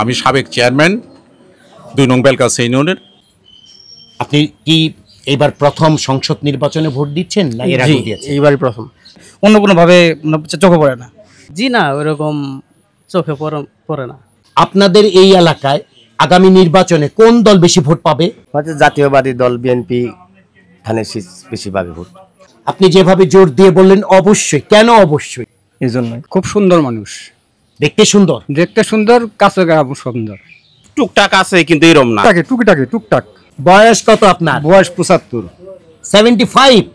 আমি সাবেক চেয়ারম্যান ২ নং বেলগাছা ইউনিয়নের। আপনি কি এইবার প্রথম সংসদ নির্বাচনে ভোট দিচ্ছেন না এর আগে দিয়েছেন? এইবারই প্রথম। অন্য কোনোভাবে চোখে পড়ে না। জি না, ওইরকম চোখে পড়ে না। আপনাদের এই এলাকায় আগামী নির্বাচনে কোন দল বেশি ভোট পাবে? জাতীয়বাদী দল বিএনপি ধানের শীষ বেশি পাবে ভোট। আপনি যেভাবে জোর দিয়ে বললেন অবশ্যই, কেন অবশ্যই? এই জন্যই খুব সুন্দর মানুষ, দেখতে সুন্দর, দেখতে সুন্দর, কাছে সুন্দর, টুকটাক আছে কিন্তু এরকম না, টুকিটাকি টুকটাক। বয়স কত আপনার? বয়স ৭৫। 75।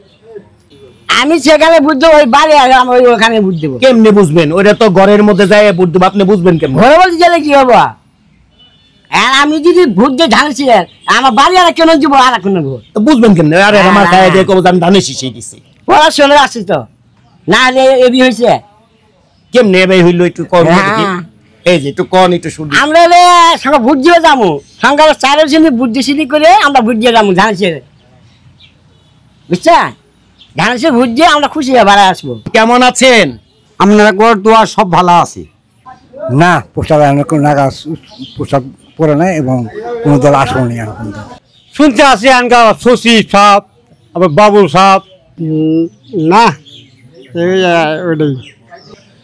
আমি সেখানে বুঝতে ওই বাড়ি আমি ওখানে বুঝ দেবো। কেমনে বুঝবেন? ওটা তো ঘরের মধ্যে যায় ভোট দেবো, আপনি বুঝবেন কেমন? ঘরে বলতে গেলে কি হবো? আর আমি যদি ভোট দিয়ে ধানছি আমার বাড়ি আর কেন দিব আর এখন ভোট তো বুঝবেন কেমনে? আরে আমার খায় দিয়ে কবে আমি ধানের শীষই দিছি। পড়াশোনা আসছি তো না এবি হয়েছে কেমনে এবার হইলো একটু কম এই যে একটু কম একটু শুনি। আমরা সঙ্গে ভোট দিয়ে যাবো, সঙ্গে 4 শ্রেণী ভোট দিয়ে করে আমরা ভোট দিয়ে যাবো ধানছি, বুঝছেন? ধানছি ভোট দিয়ে আমরা খুশি হয়ে বাড়ায় আসবো। কেমন আছেন? আপনারা গড় দোয়া সব ভালো আছে না? পোশাক পোশাক পরে নাই এবং কোনো দল আসল নেই। শুনতে আছি আনকা শশী সাপ, আবার বাবুল সাপ না, ওইটাই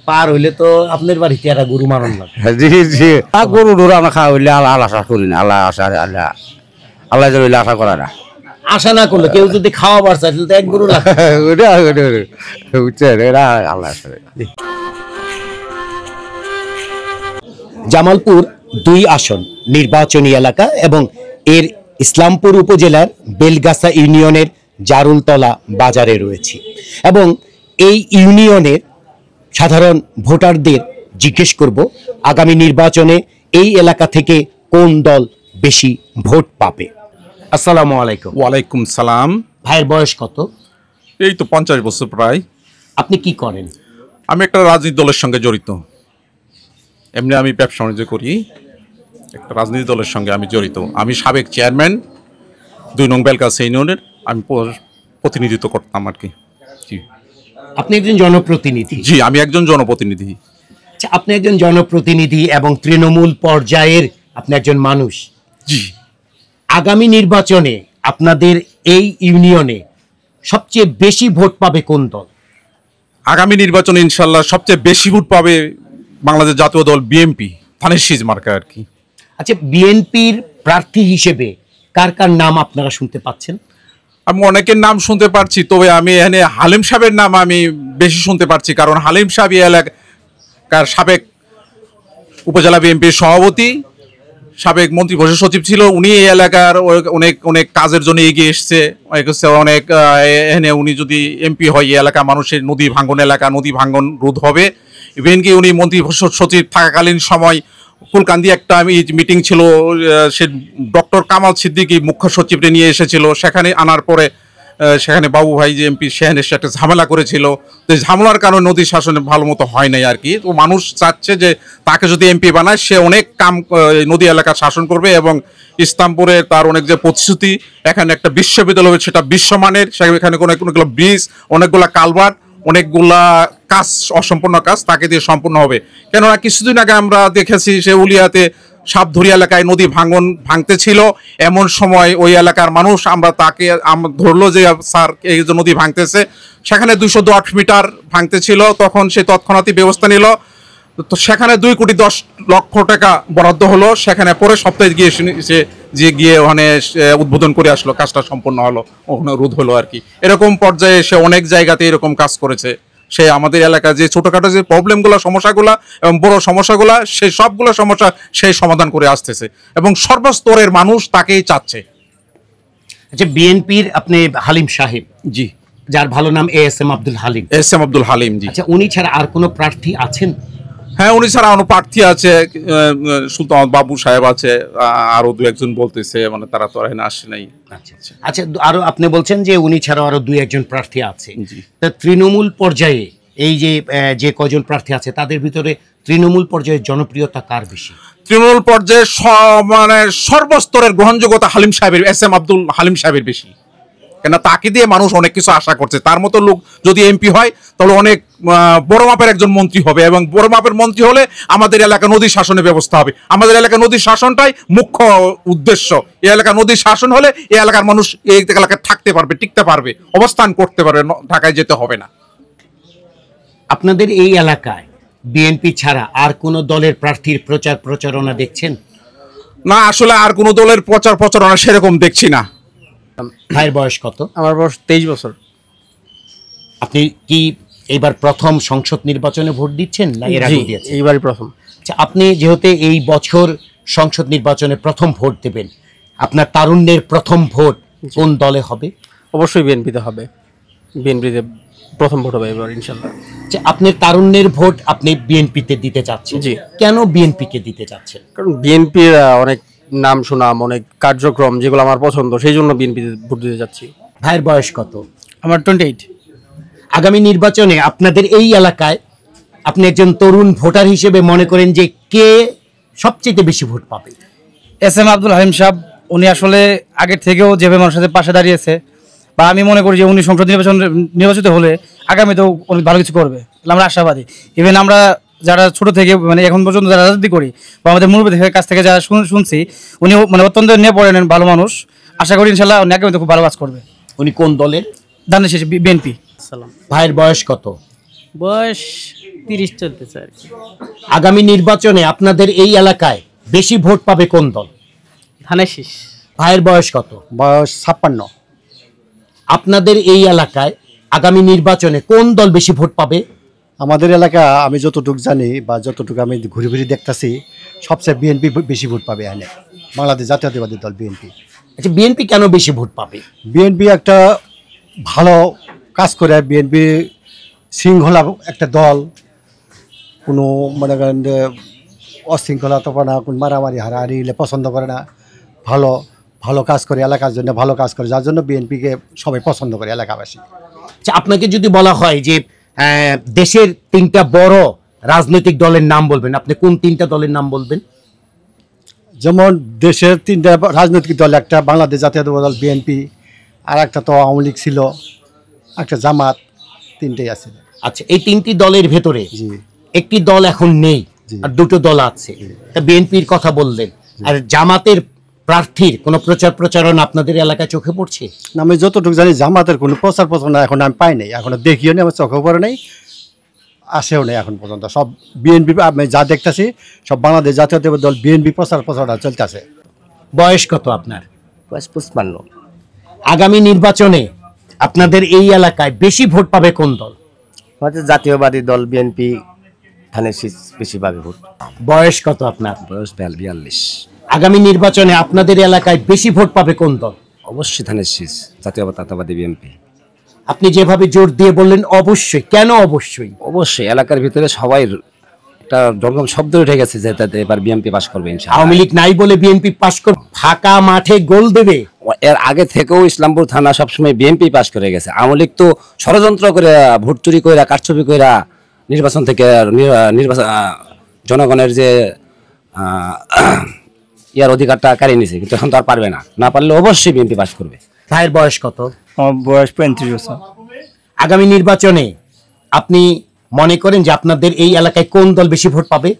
পার হইলে তো আপনার বাড়িতে একটা গরু মারণ লাগবে। জি জি, গরু ডোর আমরা খাওয়া হইলে আল্লাহ আশা করি না, আল্লাহ আশা আল্লাহ আল্লাহ হইলে আশা করা না। আশা না করলে কেউ যদি খাওয়াবার চাই তাহলে তো এক গরু লাগবে। আল্লাহ জামালপুর 2 আসন নির্বাচনী এলাকা এবং এর ইসলামপুর উপজেলার বেলগাছা ইউনিয়নের জারুলতলা বাজারে রয়েছে এবং এই ইউনিয়নের সাধারণ ভোটারদের জিজ্ঞেস করব আগামী নির্বাচনে এই এলাকা থেকে কোন দল বেশি ভোট পাবে। আসসালামু আলাইকুম। ওয়ালাইকুম সালাম। ভাইয়ের বয়স কত? এই তো 50 বছর প্রায়। আপনি কি করেন? আমি একটা রাজনৈতিক দলের সঙ্গে জড়িত। এমনি আমি ব্যবসা বাণিজ্য করি, একটা রাজনৈতিক দলের সঙ্গে আমি জড়িত। আমি সাবেক চেয়ারম্যান 2 নং বেলগাছা ইউনিয়নের, আমি প্রতিনিধিত্ব করতাম আর কি। জি। আপনি একজন জনপ্রতিনিধি? জি, আমি একজন জনপ্রতিনিধি। আচ্ছা, আপনি একজন জনপ্রতিনিধি এবং তৃণমূল পর্যায়ের আপনি একজন মানুষ। জি। আগামী নির্বাচনে আপনাদের এই ইউনিয়নে সবচেয়ে বেশি ভোট পাবে কোন দল? আগামী নির্বাচনে ইনশাল্লাহ সবচেয়ে বেশি ভোট পাবে বাংলাদেশ জাতীয় দল বিএনপি, ধানের শীষ মার্কা আর কি। আচ্ছা, বিএনপির প্রার্থী হিসেবে কার কার নাম আপনারা শুনতে পাচ্ছেন? আমি অনেকের নাম শুনতে পারছি, তবে আমি এখানে হালিম সাহেবের নাম আমি বেশি শুনতে পারছি, কারণ হালিম সাহেব এই এলাকার সাবেক উপজেলা বিএনপির সভাপতি, সাবেক মন্ত্রী পরিষদ সচিব ছিল। উনি এই এলাকার অনেক অনেক কাজের জন্য এগিয়ে এসছে। অনেক এখানে উনি যদি এমপি হয় এই এলাকা মানুষের নদী ভাঙ্গন এলাকা, নদী ভাঙ্গন রোধ হবে। ইভেন কি উনি মন্ত্রী পরিষদ সচিব থাকাকালীন সময় কুলকান্দি একটা মিটিং ছিল, সে ডক্টর কামাল সিদ্দিকী মুখ্য সচিবকে নিয়ে এসেছিল। সেখানে আনার পরে সেখানে বাবু ভাই যে এমপি সেখানে সে একটা ঝামেলা করেছিল। তো ঝামেলার কারণে নদী শাসনে ভালো মতো হয় নাই আর কি। তো মানুষ চাচ্ছে যে তাকে যদি এমপি বানায় সে অনেক কাম নদী এলাকা শাসন করবে এবং ইসলামপুরে তার অনেক যে প্রতিশ্রুতি, এখানে একটা বিশ্ববিদ্যালয় হবে সেটা বিশ্বমানের, সেখানে অনেকগুলো ব্রিজ, অনেকগুলো কালভার্ট, অনেকগুলা কাজ অসম্পূর্ণ কাজ তাকে দিয়ে সম্পূর্ণ হবে। কেননা কিছুদিন আগে আমরা দেখেছি সে উলিয়াতে সাপধুরি এলাকায় নদী ভাঙতে ছিল, এমন সময় ওই এলাকার মানুষ তাকে ধরলো যে স্যার এই যে নদী ভাঙতেছে, সেখানে 210 মিটার ভাঙতে ছিল, তখন সে তৎক্ষণাৎই ব্যবস্থা নিল। তো সেখানে 2,10,00,000 টাকা বরাদ্দ হলো। সেখানে পরের সপ্তাহে গিয়ে ওখানে উদ্বোধন করে আসলো, কাজটা সম্পন্ন হলো, ওখানে রোধ হলো আর কি। এরকম পর্যায়ে সে অনেক জায়গাতে এরকম কাজ করেছে। সে আমাদের এলাকার যে ছোটখাটো যে প্রবলেমগুলো, সমস্যাগুলো এবং বড় সমস্যাগুলো, সেই সবগুলো সমস্যা সেই সমাধান করে আসতেছে এবং সর্বস্তরের মানুষ তাকেই চাচ্ছে। আচ্ছা, বিএনপির আপনি হালিম সাহেব, জি, যার ভালো নাম এএসএম আব্দুল হালিম। এএসএম আব্দুল হালিম, জি। আচ্ছা, উনি ছাড়া আর কোনো প্রার্থী আছেন? হ্যাঁ, উনি ছাড়া অন্য প্রার্থী আছে, সুলতান বাবু সাহেব আছে, আরো 2-1 বলতেছে, মানে তারা তো এখানে আসে নাই। আচ্ছা, আরো আপনি বলছেন যে উনি ছাড়াও আরো 2-1 প্রার্থী আছে। তা তৃণমূল পর্যায়ে এই যে কজন প্রার্থী আছে তাদের ভিতরে তৃণমূল পর্যায়ে জনপ্রিয়তা কার বেশি? তৃণমূল পর্যায়ে মানে সর্বস্তরের গ্রহণযোগ্যতা হালিম সাহেবের, এস এম আব্দুল হালিম সাহেবের বেশি। কেন তাকে দিয়ে মানুষ অনেক কিছু আশা করছে। তার মতো লোক যদি এমপি হয় তাহলে অনেক বড় মাপের একজন মন্ত্রী হবে, এবং বড় মাপের মন্ত্রী হলে আমাদের এলাকা নদী শাসনের ব্যবস্থা হবে। আমাদের এলাকা নদী শাসনটাই মুখ্য উদ্দেশ্য। এই এলাকা নদী শাসন হলে এই এলাকার মানুষ এই এলাকায় থাকতে পারবে, টিকতে পারবে, অবস্থান করতে পারবে, ঢাকায় যেতে হবে না। আপনাদের এই এলাকায় বিএনপি ছাড়া আর কোন দলের প্রার্থীর প্রচার প্রচারণা দেখছেন? না, আসলে আর কোনো দলের প্রচার প্রচারণা সেরকম দেখছি না। ভাইয়ের বয়স কত? আমার বয়স 23 বছর। আপনি কি এইবার প্রথম সংসদ নির্বাচনে ভোট দিচ্ছেন না এর আগে দিয়েছেন? এইবারই প্রথম। আচ্ছা, আপনি যেহেতু এই বছর সংসদ নির্বাচনে প্রথম ভোট দেবেন, আপনার তারুণ্যের প্রথম ভোট কোন দলে হবে? অবশ্যই বিএনপিতে হবে, বিএনপিতে প্রথম ভোট হবে এবার ইনশাল্লাহ। আচ্ছা, আপনার তারুণ্যের ভোট আপনি বিএনপিতে দিতে চাচ্ছেন? জি। কেন বিএনপিকে দিতে চাচ্ছেন? কারণ বিএনপির অনেক নাম সুনাম, অনেক কার্যক্রম যেগুলো আমার পছন্দ, সেই জন্য বিএনপিতে ভোট দিতে যাচ্ছি। ভাইয়ের বয়স কত? আমার 28। আগামী নির্বাচনে আপনাদের এই এলাকায় আপনি একজন তরুণ ভোটার হিসেবে মনে করেন যে কে সবচেয়ে বেশি ভোট পাবে? এস.এম. আব্দুল হালিম সাহেব, উনি আসলে আগের থেকেও যেভাবে মানুষের পাশে দাঁড়িয়েছে, বা আমি মনে করি যে উনি সংসদ নির্বাচিত হলে আগামীতেও উনি ভালো কিছু করবে, আমরা আশাবাদী। ইভেন আমরা যারা ছোট থেকে মানে এখন পর্যন্ত যারা রাজনীতি করি বা আমাদের মুরব্বীদের কাছ থেকে যারা শুনছি, উনি মানে অত্যন্ত নিয়ে পড়েন ভালো মানুষ। আশা করি ইনশাল্লাহ উনি আগামীতে খুব ভালো কাজ করবে। উনি কোন দলের? দানের শেষে বিএনপি। ভাইয়ের বয়স কত? বয়স 30 চলতেছে আর কি। আগামী নির্বাচনে আপনাদের এই এলাকায় বেশি ভোট পাবে কোন দল? ধানের শীষ। ভাইয়ের বয়স কত? বয়স 56। আপনাদের এই এলাকায় আগামী নির্বাচনে কোন দল বেশি ভোট পাবে? আমাদের এলাকা আমি যতটুকু জানি বা যতটুকু আমি ঘুরে ঘুরে দেখতেছি, সবচেয়ে বিএনপি বেশি ভোট পাবে এখানে, বাংলাদেশ জাতীয়তাবাদী দল বিএনপি। আচ্ছা, বিএনপি কেন বেশি ভোট পাবে? বিএনপি একটা ভালো কাজ করে, বিএনপি শৃঙ্খলা একটা দল, কোনো মনে করেন যে অশৃঙ্খলা তো না, কোনো মারামারি হারাহারি পছন্দ করে না, ভালো ভালো কাজ করে, এলাকার জন্য ভালো কাজ করে, যার জন্য বিএনপিকে সবাই পছন্দ করে এলাকাবাসী। আচ্ছা, আপনাকে যদি বলা হয় যে দেশের 3টা বড় রাজনৈতিক দলের নাম বলবেন, আপনি কোন 3টা দলের নাম বলবেন? যেমন দেশের 3টা রাজনৈতিক দল, একটা বাংলাদেশ জাতীয়তাবাদী দল বিএনপি, আর একটা তো আওয়ামী লীগ ছিল, একটা জামাত, 3টেই আছে। আচ্ছা, এই 3টি দলের ভেতরে জি। একটি দল এখন নেই, আর 2টো দল আছে। তা বিএনপির কথা বললেন, আর জামাতের প্রার্থীর কোনো প্রচার প্রচারণা আপনাদের এলাকায় চোখে পড়ছে? আমি যতটুকু জানি জামাতের কোনো প্রচার প্রচারণা এখন আমি পাই নাই, এখনো দেখিও নি, আমার চোখেও পড়ে নাই, আসেও নেই এখন পর্যন্ত। সব বিএনপি আমি যা দেখতেছি, সব বাংলাদেশ জাতীয়তাবাদী দল বিএনপি প্রচার প্রচারণা চলতেছে। বয়স কত আপনার? বয়স 55। আগামী নির্বাচনে আপনাদের এই এলাকায় বেশি ভোট পাবে কোন দল? আমাদের জাতীয়বাদী দল বিএনপি, ধানের শীষ বেশি পাবে ভোট। বয়স কত আপনার? বয়স 42। আগামী নির্বাচনে আপনাদের এলাকায় বেশি ভোট পাবে কোন দল? অবশ্যই ধানের শীষ, জাতীয়তাবাদী বিএনপি। আপনি যেভাবে জোর দিয়ে বললেন অবশ্যই, কেন অবশ্যই? অবশ্যই এলাকার ভিতরে সবাই একটা জমজম শব্দ উঠে গেছে যে তাতে এবার বিএনপি পাস করবে ইনশাআল্লাহ। আওয়ামী লীগ নাই বলে বিএনপি পাস করবে, ফাঁকা মাঠে গোল দেবে। এর আগে থেকেও ইসলামপুর থানা সবসময় বিএনপি পাস করে গেছে। আওয়ামী লীগ তো ষড়যন্ত্র করে, ভোট চুরি করে, কারচুপি করে নির্বাচন থেকে নির্বাচন জনগণের যে ইয়ার অধিকারটা কারিয়ে নিছে, কিন্তু এখন তো আর পারবে না, না পারলে অবশ্যই বিএনপি পাস করবে। ভাইয়ের বয়স কত? আমার বয়স 35 বছর। আগামী নির্বাচনে আপনি মনে করেন যে আপনাদের এই এলাকায় কোন দল বেশি ভোট পাবে?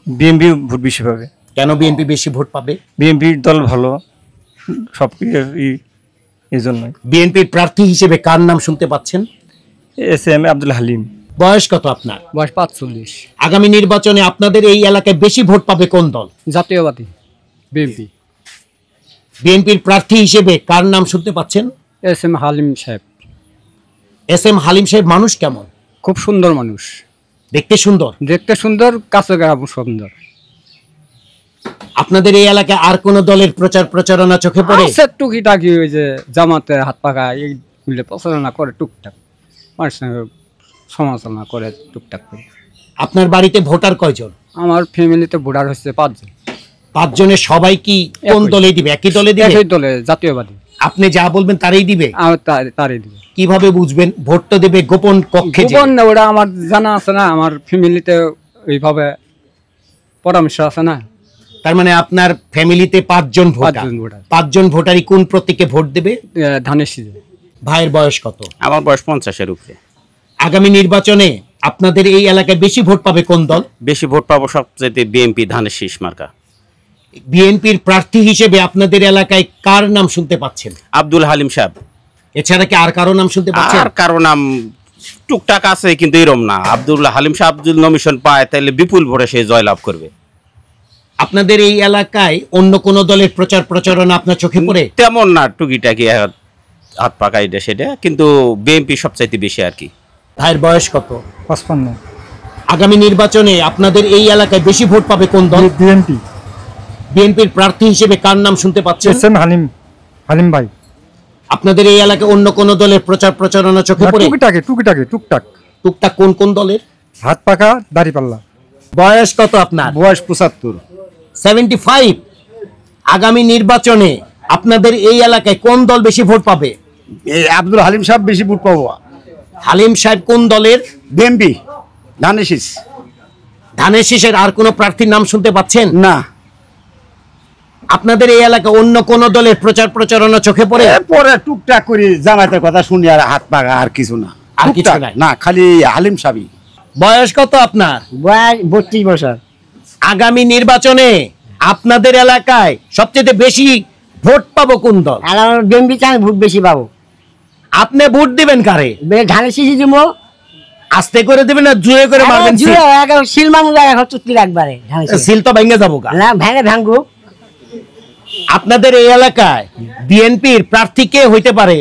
বিএনপি ভোট বেশি পাবে। কেন বিএনপি বেশি ভোট পাবে? বিএনপির দল ভালো, সব এই জন্যই। বিএনপির প্রার্থী হিসেবে কার নাম শুনতে পাচ্ছেন? এস.এম. আব্দুল হালিম। বয়স কত আপনার? বয়স 45। আগামী নির্বাচনে আপনাদের এই এলাকায় বেশি ভোট পাবে কোন দল? জাতীয়বাদী বিএনপি। বিএনপির প্রার্থী হিসেবে কার নাম শুনতে পাচ্ছেন? এস.এম. হালিম সাহেব। এস.এম. হালিম সাহেব মানুষ কেমন? খুব সুন্দর মানুষ, দেখতে সুন্দর। দেখতে সুন্দর, কাছে সুন্দর। আপনাদের এই এলাকায় আর কোন দলের প্রচার প্রচারণা চোখে পড়ে? টুকিটাকি ওই যে জামাতে হাত পাকা এইগুলো প্রচারণা করে টুকটাক, মানুষের সঙ্গে সমালোচনা করে টুকটাক করে। আপনার বাড়িতে ভোটার কয়জন? আমার ফ্যামিলিতে ভোটার হচ্ছে 5 জন। 5 জনের সবাই কি কোন একই। দলে দিবে? একই দলে দিবে? একই দলে, জাতীয়বাদী। আপনি যা বলবেন তারই দিবে? আমার তারই দিবে। কিভাবে বুঝবেন? ভোট তো দেবে গোপন কক্ষে। গোপন না, ওটা আমার জানা আছে না, আমার ফ্যামিলিতে ওইভাবে পরামর্শ আছে না, তার মানে আপনার ফ্যামিলিতে 5 জন ভোটার, 5 জন ভোটার। 5 জন ভোটারই কোন প্রতীকে ভোট দেবে? ধানের শীষে। ভাইয়ের বয়স কত? আমার বয়স 50-এর উপরে। আগামী নির্বাচনে আপনাদের এই এলাকায় বেশি ভোট পাবে কোন দল? বেশি ভোট পাবো সবচেয়ে বিএনপি, ধানের শীষ মার্কা। বিএনপির প্রার্থী হিসেবে আপনাদের এলাকায় কার নাম শুনতে পাচ্ছেন? আব্দুল হালিম সাহেব। এছাড়া কি আর কারো নাম শুনতে পাচ্ছেন? আর কারো নাম টুকটাক আছে, কিন্তু এরম না। আব্দুল হালিম সাহেব যদি নমিশন পায় তাহলে বিপুল ভোটে সে জয়লাভ করবে। আপনাদের এই এলাকায় অন্য কোন দলের প্রচার প্রচারণা আপনার চোখে পড়ে? তেমন না, টুকিটাকি হাত পাকা এটা সেটা, কিন্তু বিএনপি সবচাইতে বেশি আর কি। ভাইয়ের বয়স কত? 55। আগামী নির্বাচনে আপনাদের এই এলাকায় বেশি ভোট পাবে কোন দল? বিএনপি। বিএনপির প্রার্থী হিসেবে কার নাম শুনতে পাচ্ছেন? হালিম ভাই। আপনাদের এই এলাকায় অন্য কোন দলের প্রচার প্রচারণা চোখে পড়ে? টুকটাক। টুকটাক কোন কোন দলের? হাত পাকা, দাড়িপাল্লা। বয়স কত আপনার? বয়স 75। 75। আগামী নির্বাচনে আপনাদের এই এলাকায় কোন দল বেশি ভোট পাবে? আব্দুল হালিম সাহেব বেশি ভোট পাবো। হালিম সাহেব কোন দলের? বিএনপি, ধানের শীষ। ধানের শীষের আর কোন প্রার্থীর নাম শুনতে পাচ্ছেন? না। আপনাদের এই এলাকায় অন্য কোন দলের প্রচার প্রচারণা চোখে পড়ে? পরে টুকটাক করে জামাতের কথা শুনি, আর হাত পাকা, আর কিছু না। আর কিছু নাই? না, খালি হালিম সাহেবই। বয়স কত আপনার? বয়স 32 বছর। আগামী নির্বাচনে আপনাদের এলাকায় সবচেয়ে বেশি ভোট পাবো কোন দল? আর আমার বিএনপি চাই ভোট বেশি পাবো। আপনি ভোট দিবেন কারে? ধানের শীষে দিব। আস্তে করে দিবেন না জুয়ে করে মারবেন? সিল মানুষ চুক্তি একবারে সিল তো ভেঙে যাবো গা। না, ভেঙে ভাঙবো। আপনাদের এই এলাকায় বিএনপির প্রার্থী কে হইতে পারে?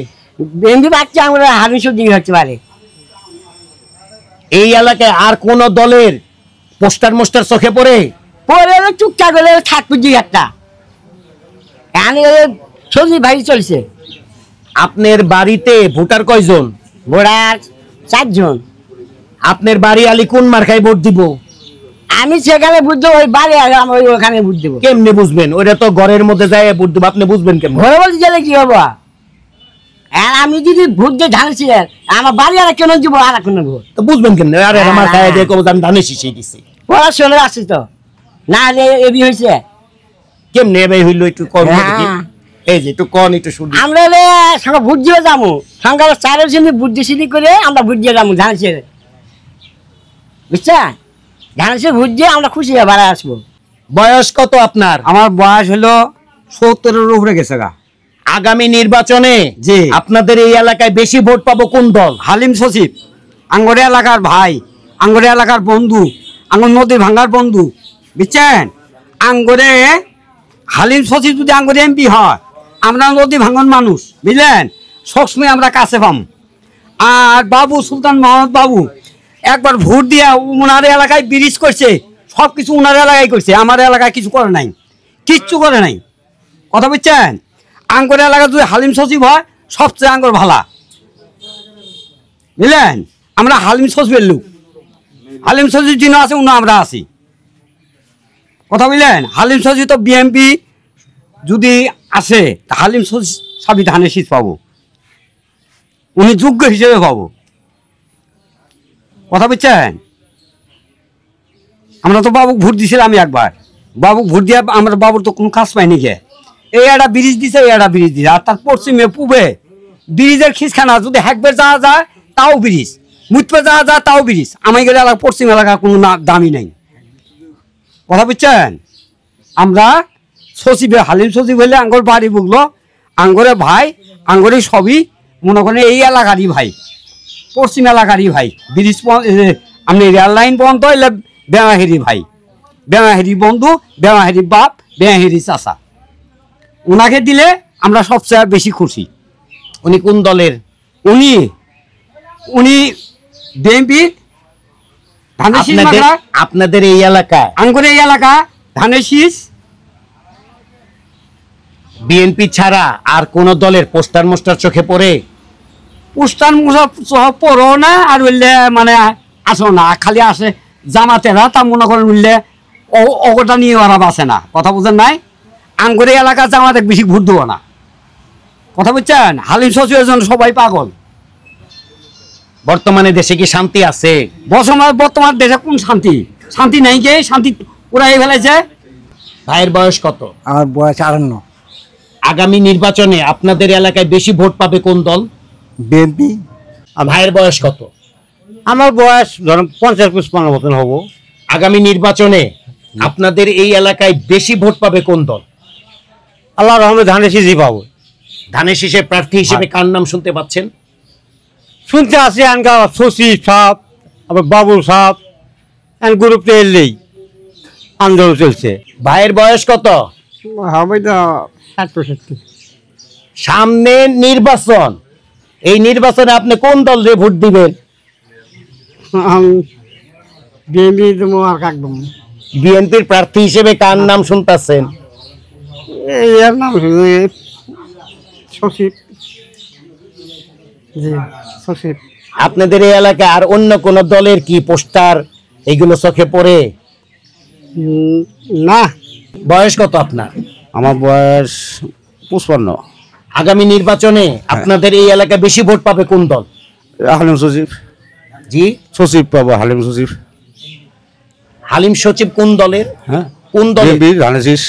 বিএনপি বাচ্চা আমরা হাবিজ দিকে হতে পারে। এই এলাকায় আর কোন দলের পোস্টার মোস্টার চোখে পড়ে? পরে চুপচাপ করে থাকবো 2-1টা। সবজি ভাই চলছে। আপনার বাড়িতে ভোটার কয়জন? ভোটার 4 জন। আপনার বাড়ি আলী কোন মার্কায় ভোট দিব? আমি সেখানে ভোট দেবো, ওই বাড়ি আমি ওখানে ভোট দেবো। কেমনে বুঝবেন? ওটা তো ঘরের মধ্যে যায় ভোট দেবো, আপনি বুঝবেন কেমন? ঘরে বলতে গেলে কি হবো? আর আমি যদি ভোট দিয়ে ঢালছি, আমার বাড়ি আর কেন দিব, আর এখন ভোট তো বুঝবেন কেমনে? আরে আমার খায় দিয়ে কব আমি ধানের শীষে দিছি। পড়াশোনা আসছি তো না, এবি হয়েছে। কেমনে ভাই হইলো একটু কম দেখি। এই যে একটু কন, একটু শুনি। আমরা সঙ্গে ভোট দিয়ে যাবো, সঙ্গে 4 জন ভোট দিয়ে করে আমরা ভোট দিয়ে যাবো ধানসের, বুঝছেন? ধানসের ভোট দিয়ে আমরা খুশি হয়ে বাড়া আসবো। বয়স কত আপনার? আমার বয়স হলো 70-এর উপরে গেছে গা। আগামী নির্বাচনে জি। আপনাদের এই এলাকায় বেশি ভোট পাবো কোন দল? হালিম সচিব, আঙ্গরে এলাকার ভাই, আঙ্গরে এলাকার বন্ধু, আঙ্গর নদী ভাঙ্গার বন্ধু, বুঝছেন? আঙ্গরে হালিম সচিব যদি আঙ্গরে এমপি হয়, আমরা নদী ভাঙ্গন মানুষ, বুঝলেন? সবসময় আমরা কাছে পাম। আর বাবু সুলতান মোহাম্মদ বাবু একবার ভোট দিয়ে উনার এলাকায় ব্রিজ করছে, সব কিছু উনার এলাকায় করছে, আমার এলাকায় কিছু করে নাই, কিচ্ছু করে নাই। কথা বুঝছেন? আঙ্গর এলাকায় যদি হালিম সচিব হয় সবচেয়ে আঙ্গর ভালা, বুঝলেন? আমরা হালিম সচিবের লোক, হালিম সচিব যিনি আছে উনি আমরা আছি। কথা বুঝলেন? হালিম সচিব তো বিএনপি যদি আসে, হালিম সচিব সবই ধানের শীষ পাবো, উনি যোগ্য হিসেবে পাবো। কথা বুঝছেন? আমরা তো বাবুক ভোট দিছিলাম একবার, বাবুক ভোট দিয়ে আমরা বাবুর তো কোনো কাজ পাইনি গে। এই একটা ব্রিজ দিছে, এই একটা ব্রিজ দিছে, আর তার পশ্চিমে পূবে ব্রিজের খিসখানা যদি হ্যাকবে যাওয়া যায় তাও ব্রিজ, মুতপে যাওয়া যায় তাও ব্রিজ। আমি গেলে এলাকা পশ্চিম এলাকা কোনো দামি নাই। কথা বুঝছেন? আমরা সচিবে হালিম সচিব হলে আঙ্গর বাড়ি বুকলো, আঙ্গরে ভাই, আঙ্গরে সবই মনে করেন এই এলাকারই ভাই, পশ্চিম এলাকারই ভাই। ব্রিজ আপনি রেল লাইন পর্যন্ত এলে বেড়াহেরি ভাই, বেড়াহেরি বন্ধু, বেড়াহেরি বাপ, বেড়াহেরি চাচা। ওনাকে দিলে আমরা সবচেয়ে বেশি খুশি। উনি কোন দলের? উনি উনি বিএনপি ধানের শীষ। আপনাদের এই এলাকায় আঙ্গুরে এই এলাকা ধানের শীষ। বিএনপি ছাড়া আর কোন দলের পোস্টার মোস্টার চোখে পড়ে? পোস্টার মোস্টার পড়ো না, আর বললে মানে আসো না, খালি আসে জামাতেরা, তা মনে করেন বললে অগটা নিয়ে ওরা বাসে না। কথা বুঝেন নাই? আঙ্গুরে এলাকা জামাতে বেশি ভোট দেবো না। কথা বুঝছেন? হালিম সচিবের জন্য সবাই পাগল। বর্তমানে দেশে কি শান্তি আছে? বর্তমান দেশে কোন শান্তি? শান্তি নাই, কে শান্তি পুরাই ফেলেছে। ভাইয়ের বয়স কত? আমার বয়স 58। আগামী নির্বাচনে আপনাদের এলাকায় বেশি ভোট পাবে কোন দল? বিএনপি। আর ভাইয়ের বয়স কত? আমার বয়স ধরেন 50-55 মতন হবো। আগামী নির্বাচনে আপনাদের এই এলাকায় বেশি ভোট পাবে কোন দল? আল্লাহর রহমতে ধানের শীষই পাবো। ধানের শীষের প্রার্থী হিসেবে কার নাম শুনতে পাচ্ছেন? শুনতে আসি আনকা শশী সাপ, আবার বাবুল সাপ, গ্রুপটা এলেই আন্দোলন চলছে। ভাইয়ের বয়স কত? হবে তো 60-65। সামনে নির্বাচন, এই নির্বাচনে আপনি কোন দলরে ভোট দিবেন? বিএনপি দেবো আর একদম। বিএনপির প্রার্থী হিসেবে কার নাম শুনতেছেন? এর নাম সচিব। জি সচিব। আপনাদের এই এলাকায় আর অন্য কোন দলের কি পোস্টার এইগুলো চোখে পড়ে? না। বয়স কত আপনার? আমার বয়স 55। আগামী নির্বাচনে আপনাদের এই এলাকায় বেশি ভোট পাবে কোন দল? হালিম সচিব। জি সচিব পাবো, হালিম সচিব। হালিম সচিব কোন দলের? হ্যাঁ, কোন দলের? ধানের শীষ।